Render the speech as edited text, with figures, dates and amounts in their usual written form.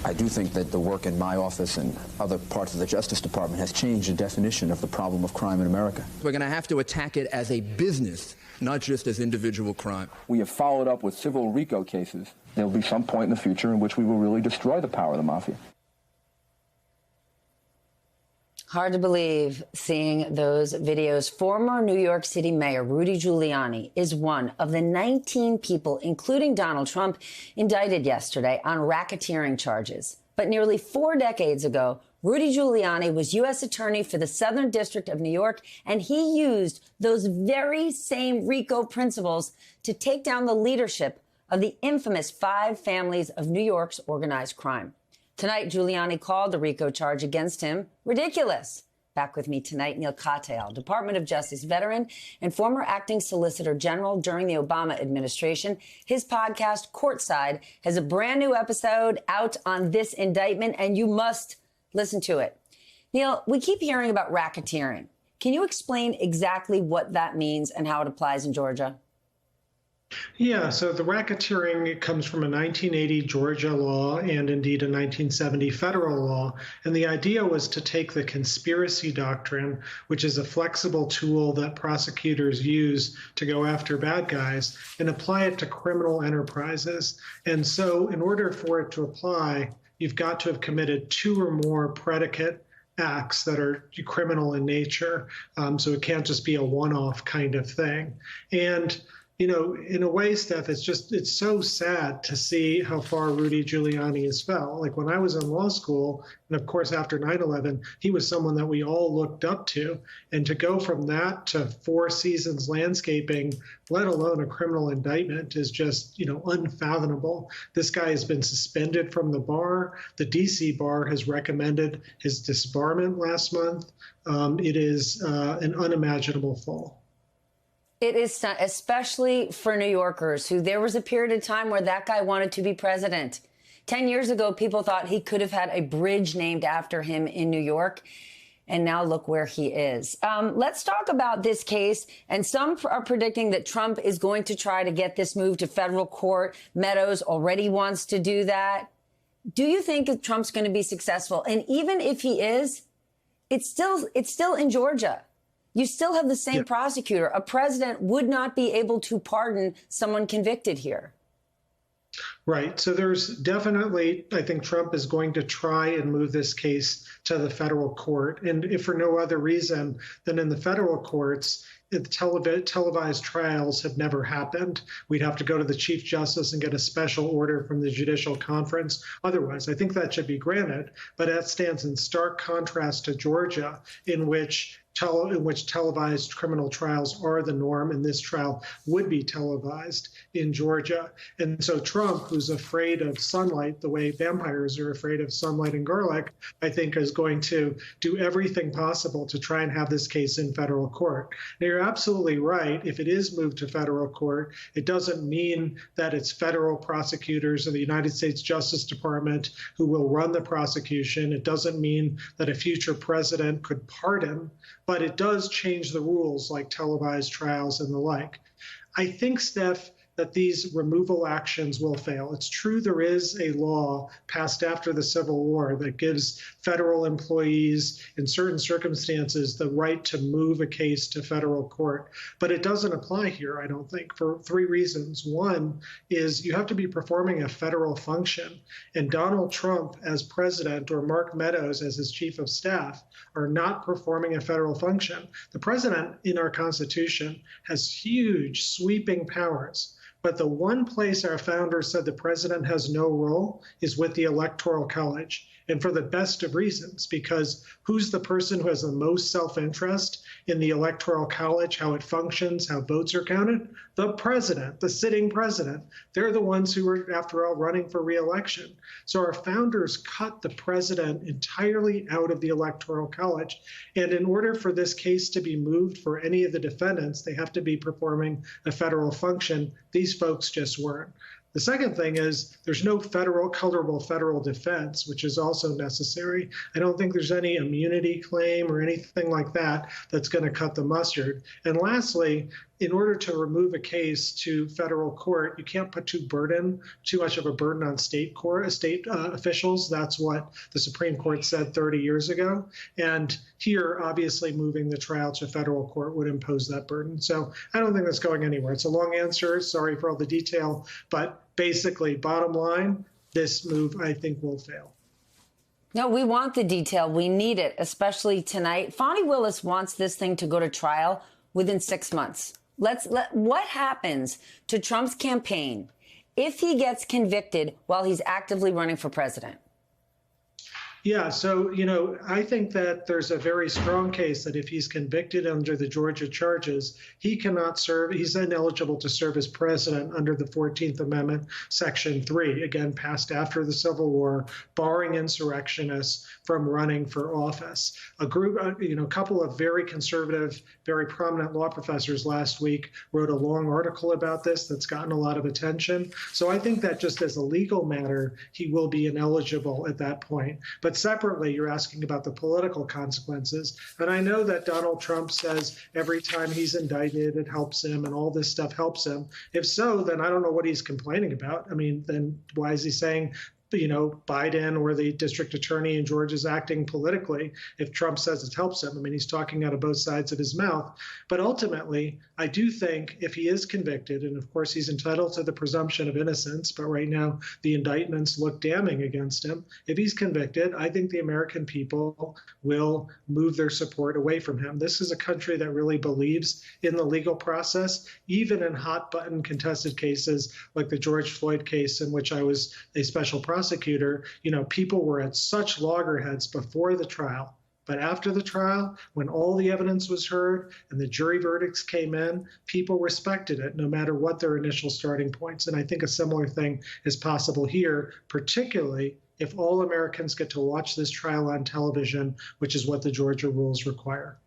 I do think that the work in my office and other parts of the Justice Department has changed the definition of the problem of crime in America. We're going to have to attack it as a business, not just as individual crime. We have followed up with civil RICO cases. There will be some point in the future in which we will really destroy the power of the mafia. Hard to believe seeing those videos. Former New York City Mayor Rudy Giuliani is one of the 19 people, including Donald Trump, indicted yesterday on racketeering charges. But nearly 4 decades ago, Rudy Giuliani was U.S. Attorney for the Southern District of New York, and he used those very same RICO principles to take down the leadership of the infamous 5 families of New York's organized crime. Tonight, Giuliani called the RICO charge against him ridiculous. Back with me tonight, Neal Katyal, Department of Justice veteran and former acting Solicitor General during the Obama administration. His podcast, Courtside, has a brand new episode out on this indictment, and you must listen to it. Neal, we keep hearing about racketeering. Can you explain exactly what that means and how it applies in Georgia? Yeah, so the racketeering, it comes from a 1980 Georgia law and indeed a 1970 federal law. And the idea was to take the conspiracy doctrine, which is a flexible tool that prosecutors use to go after bad guys, and apply it to criminal enterprises. And so in order for it to apply, you've got to have committed 2 or more predicate acts that are criminal in nature. So it can't just be a one-off kind of thing. And you know, in a way, Steph, it's so sad to see how far Rudy Giuliani has fell. Like when I was in law school, and of course after 9/11, he was someone that we all looked up to. And to go from that to 4 seasons landscaping, let alone a criminal indictment, is just, unfathomable. This guy has been suspended from the bar. The DC bar has recommended his disbarment last month. It is an unimaginable fall. It is, especially for New Yorkers, who there was a period of time where that guy wanted to be president. 10 years ago, people thought he could have had a bridge named after him in New York. And now look where he is. Let's talk about this case. And some are predicting that Trump is going to try to get this moved to federal court. Meadows already wants to do that. Do you think that Trump's going to be successful? And even if he is, it's still in Georgia. You still have the same prosecutor. A president would not be able to pardon someone convicted here. Right. So there's definitely, I think Trump is going to try and move this case to the federal court. And if for no other reason than in the federal courts, the televised trials have never happened. We'd have to go to the Chief Justice and get a special order from the Judicial Conference. Otherwise, I think that should be granted. But that stands in stark contrast to Georgia, in which televised criminal trials are the norm, and this trial would be televised in Georgia. And so Trump, who's afraid of sunlight the way vampires are afraid of sunlight and garlic, I think is going to do everything possible to try and have this case in federal court. Now, you're absolutely right. If it is moved to federal court, it doesn't mean that it's federal prosecutors or the United States Justice Department who will run the prosecution. It doesn't mean that a future president could pardon, but it does change the rules like televised trials and the like. I think, Steph, that these removal actions will fail. It's true there is a law passed after the Civil War that gives federal employees in certain circumstances the right to move a case to federal court. But it doesn't apply here, I don't think, for 3 reasons. One is you have to be performing a federal function. And Donald Trump as president or Mark Meadows as his chief of staff are not performing a federal function. The president in our Constitution has huge sweeping powers. But the one place our founders said the president has no role is with the Electoral College. And for the best of reasons, because who's the person who has the most self-interest in the Electoral College, how it functions, how votes are counted? The president, the sitting president. They're the ones who are, after all, running for re-election. So our founders cut the president entirely out of the Electoral College. And in order for this case to be moved for any of the defendants, they have to be performing a federal function. These folks just weren't. The second thing is there's no colorable federal defense, which is also necessary. I don't think there's any immunity claim or anything like that that's going to cut the mustard. And lastly, in order to remove a case to federal court, you can't put too much of a burden on state officials. That's what the Supreme Court said 30 years ago. And here, obviously, moving the trial to federal court would impose that burden. So I don't think that's going anywhere. It's a long answer. Sorry for all the detail. But basically, bottom line, this move, I think, will fail. No, we want the detail. We need it, especially tonight. Fani Willis wants this thing to go to trial within 6 months. What happens to Trump's campaign if he gets convicted while he's actively running for president? Yeah, so, I think that there's a very strong case that if he's convicted under the Georgia charges, he cannot serve. He's ineligible to serve as president under the 14th Amendment, Section 3, again, passed after the Civil War, barring insurrectionists from running for office. A couple of very conservative, very prominent law professors last week wrote a long article about this that's gotten a lot of attention. So I think that just as a legal matter, he will be ineligible at that point. But separately, you're asking about the political consequences. And I know that Donald Trump says every time he's indicted, it helps him and all this stuff helps him. If so, then I don't know what he's complaining about. I mean, then why is he saying Biden or the district attorney in Georgia is acting politically if Trump says it helps him? I mean, he's talking out of both sides of his mouth. But ultimately, I do think if he is convicted, and of course he's entitled to the presumption of innocence, but right now the indictments look damning against him. If he's convicted, I think the American people will move their support away from him. This is a country that really believes in the legal process, even in hot button contested cases like the George Floyd case, in which I was a special prosecutor. People were at such loggerheads before the trial. But after the trial, when all the evidence was heard and the jury verdicts came in, people respected it, no matter what their initial starting points. And I think a similar thing is possible here, particularly if all Americans get to watch this trial on television, which is what the Georgia rules require.